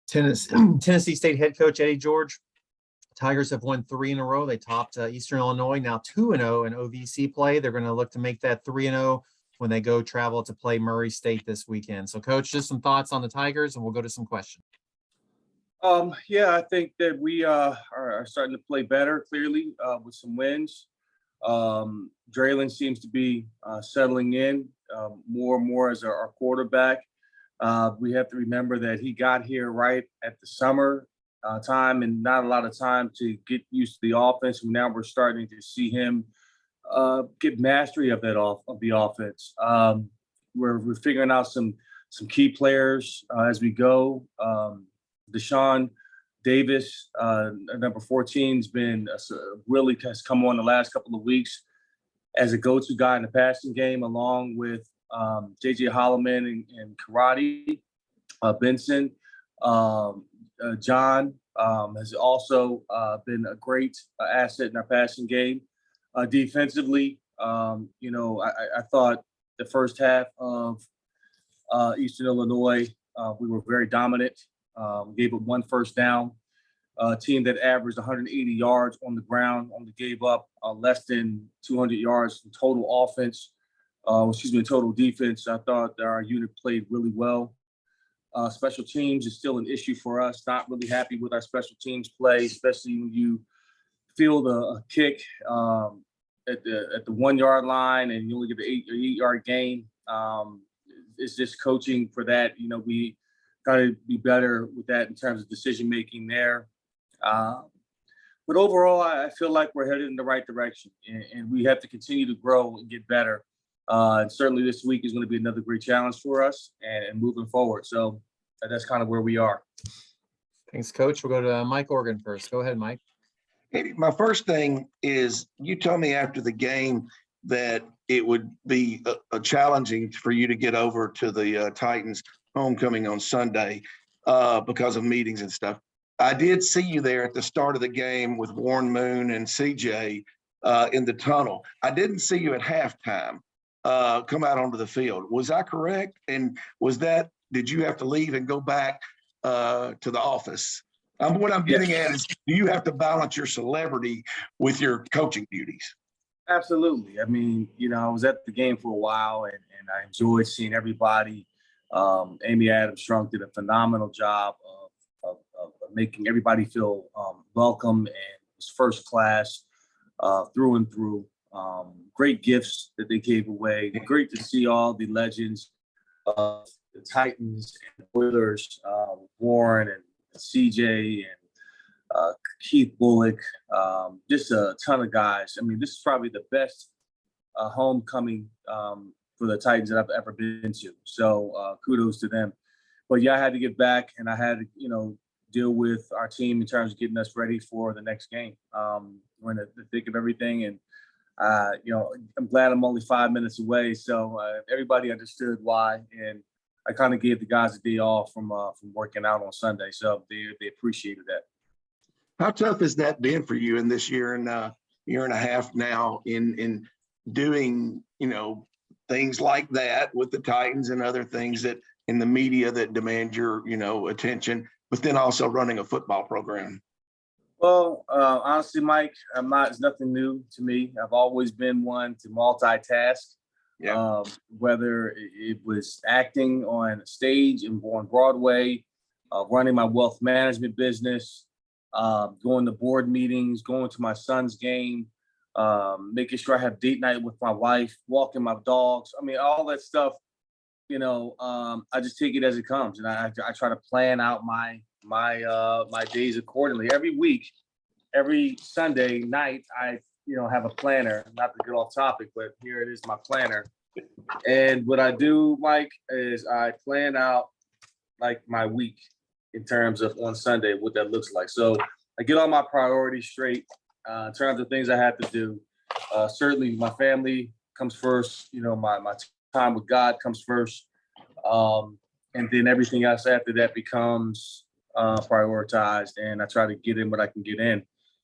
Tennessee State head coach Eddie George. Tigers have won 3 in a row. They topped Eastern Illinois, now 2-0 in OVC play. They're going to look to make that 3-0 when they go travel to play Murray State this weekend. So, Coach, just some thoughts on the Tigers, and we'll go to some questions. Yeah, I think that we are starting to play better, clearly, with some wins. Draylen seems to be settling in more and more as our quarterback. We have to remember that he got here right at the summer time and not a lot of time to get used to the offense. And now we're starting to see him get mastery of the offense. We're figuring out some key players as we go. Deshaun Davis, number 14, really has come on the last couple of weeks as a go-to guy in the passing game, along with J.J. Holloman and Karate. Benson, John has also been a great asset in our passing game. Defensively, I thought the first half of Eastern Illinois, we were very dominant. Gave up 1 first down. A team that averaged 180 yards on the ground only gave up less than 200 yards in total offense. Total defense. I thought that our unit played really well. Special teams is still an issue for us. Not really happy with our special teams play, especially when you field a kick at the 1 yard line and you only get the 8 yard gain. It's just coaching for that. We got to be better with that in terms of decision making there. But overall, I feel like we're headed in the right direction, and we have to continue to grow and get better. And certainly this week is going to be another great challenge for us and moving forward. So that's kind of where we are. Thanks, Coach. We'll go to Mike Organ first. Go ahead, Mike. Hey, my first thing is you told me after the game that it would be a challenging for you to get over to the Titans homecoming on Sunday because of meetings and stuff. I did see you there at the start of the game with Warren Moon and CJ in the tunnel. I didn't see you at halftime come out onto the field. Was I correct? And did you have to leave and go back to the office? What I'm getting at is, do you have to balance your celebrity with your coaching duties? Absolutely. I mean, I was at the game for a while and I enjoyed seeing everybody. Amy Adams Strunk did a phenomenal job of making everybody feel welcome, and was first class through and through. Great gifts that they gave away. Great to see all the legends of the Titans and the Oilers, Warren and CJ and Keith Bullock, just a ton of guys. I mean, this is probably the best homecoming for the Titans that I've ever been to. So kudos to them. But yeah, I had to get back and I had to, deal with our team in terms of getting us ready for the next game. We're in the thick of everything, and I'm glad I'm only 5 minutes away. So everybody understood why, and I kind of gave the guys a day off from working out on Sunday. So they appreciated that. How tough has that been for you in this year and a half now in doing, things like that with the Titans and other things that in the media that demand your, attention, but then also running a football program? Well, honestly, Mike, it's nothing new to me. I've always been one to multitask. Yeah. Whether it was acting on stage and on Broadway, running my wealth management business, going to board meetings, going to my son's game, making sure I have date night with my wife, walking my dogs. I mean, all that stuff, I just take it as it comes. And I try to plan out my days accordingly. Every week, every Sunday night, I have a planner. Not to get off topic, but here it is, my planner. And what I do, Mike, is I plan out like my week in terms of on Sunday, what that looks like. So I get all my priorities straight in terms of things I have to do. Certainly my family comes first, my time with God comes first. And then everything else after that becomes prioritized. And I try to get in what I can get in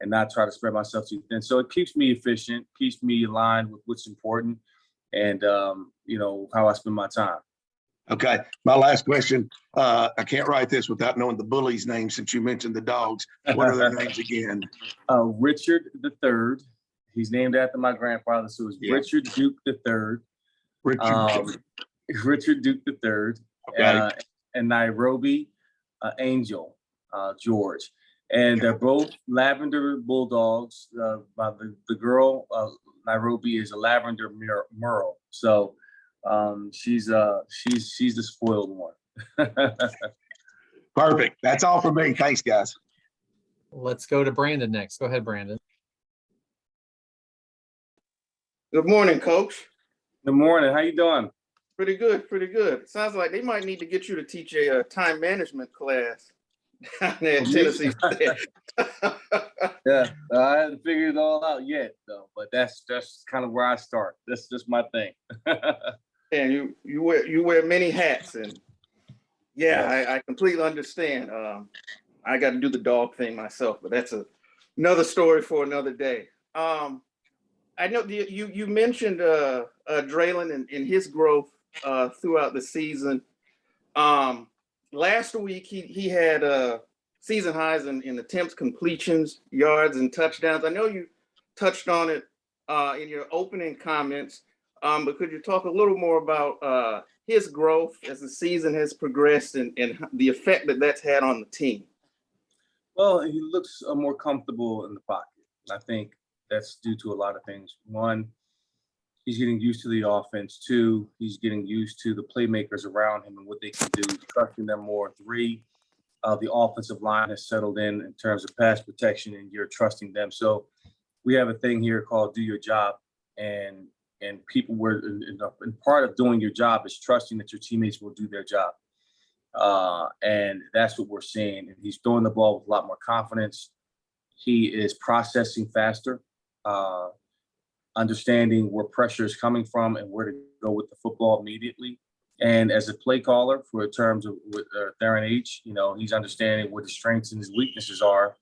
and not try to spread myself too thin. So it keeps me efficient, keeps me aligned with what's important and, how I spend my time. Okay, my last question. I can't write this without knowing the bully's name since you mentioned the dogs. What are their names again? Richard III. He's named after my grandfather, so it's Richard Duke III. Richard. Richard Duke III. Okay. And Nairobi Angel George. And they're both lavender bulldogs. By the girl, Nairobi, is a lavender merle. So she's the spoiled one. Perfect. That's all for me. Thanks, guys. Let's go to Brandon next. Go ahead, Brandon. Good morning, Coach. Good morning. How you doing? Pretty good, pretty good. Sounds like they might need to get you to teach a time management class down there at Tennessee State. Yeah, I haven't figured it all out yet, though. But that's kind of where I start. That's just my thing. And you wear many hats, and I completely understand. I got to do the dog thing myself, but that's another story for another day. I know you mentioned Draylon and his growth throughout the season. Last week he had season highs in attempts, completions, yards, and touchdowns. I know you touched on it in your opening comments, but could you talk a little more about his growth as the season has progressed and the effect that that's had on the team? Well, he looks more comfortable in the pocket. I think that's due to a lot of things. One, he's getting used to the offense. Two, he's getting used to the playmakers around him and what they can do, trusting them more. Three, the offensive line has settled in terms of pass protection, and you're trusting them. So we have a thing here called "Do Your Job," and people were and part of doing your job is trusting that your teammates will do their job, and that's what we're seeing. And he's throwing the ball with a lot more confidence. He is processing faster. Understanding where pressure is coming from and where to go with the football immediately. And as a play caller, for terms of with Theron H, he's understanding what his strengths and his weaknesses are,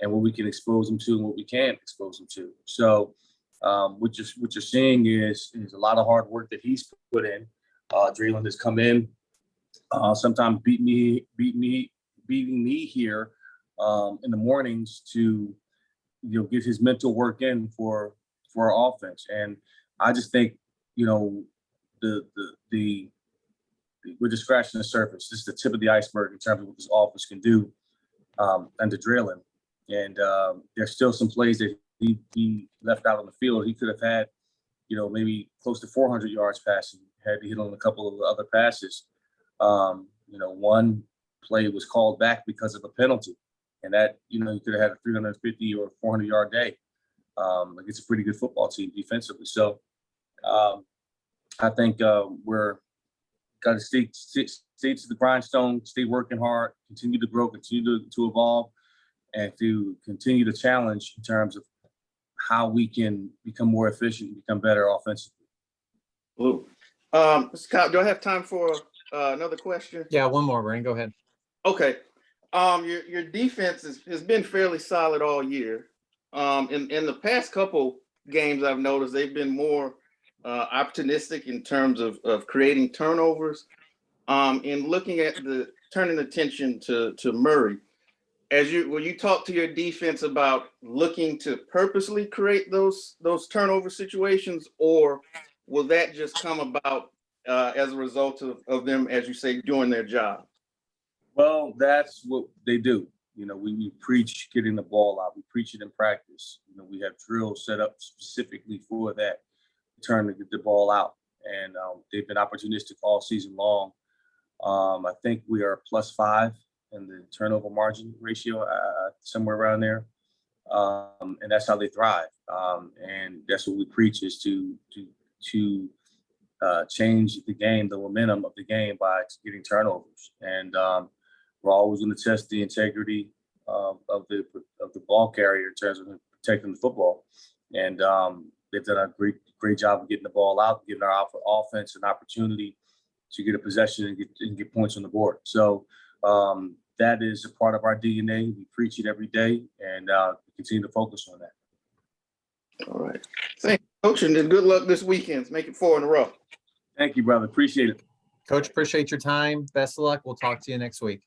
and what we can expose him to and what we can't expose him to. So, what you're seeing is a lot of hard work that he's put in. Draylon has come in, sometimes beating me here in the mornings to get his mental work in for our offense. And I just think, we're just scratching the surface. This is the tip of the iceberg in terms of what this offense can do under Draylon. And there's still some plays that he left out on the field. He could have had, maybe close to 400 yards passing had he hit on a couple of other passes. One play was called back because of a penalty. And that, he could have had a 350 or 400 yard day. It's a pretty good football team defensively. So I think we're got to stay to the grindstone, stay working hard, continue to grow, continue to evolve, and to continue to challenge in terms of how we can become more efficient and become better offensively. Blue. Scott, do I have time for another question? Yeah, one more, Brandon. Go ahead. Okay. Your defense has been fairly solid all year. In the past couple games, I've noticed they've been more opportunistic in terms of creating turnovers. And looking at turning attention to Murray, will you talk to your defense about looking to purposely create those turnover situations, or will that just come about as a result of them, as you say, doing their job? Well, that's what they do. We preach getting the ball out. We preach it in practice. We have drills set up specifically for that, trying to get the ball out. And they've been opportunistic all season long. I think we are +5 in the turnover margin ratio, somewhere around there. And that's how they thrive. And that's what we preach, is to change the game, the momentum of the game, by getting turnovers. And we're always going to test the integrity of the ball carrier in terms of protecting the football. And they've done a great job of getting the ball out, giving our offense an opportunity to get a possession and get points on the board. So that is a part of our DNA. We preach it every day, and we continue to focus on that. All right. Thank you, Coach, and good luck this weekend. Make it 4 in a row. Thank you, brother. Appreciate it. Coach, appreciate your time. Best of luck. We'll talk to you next week.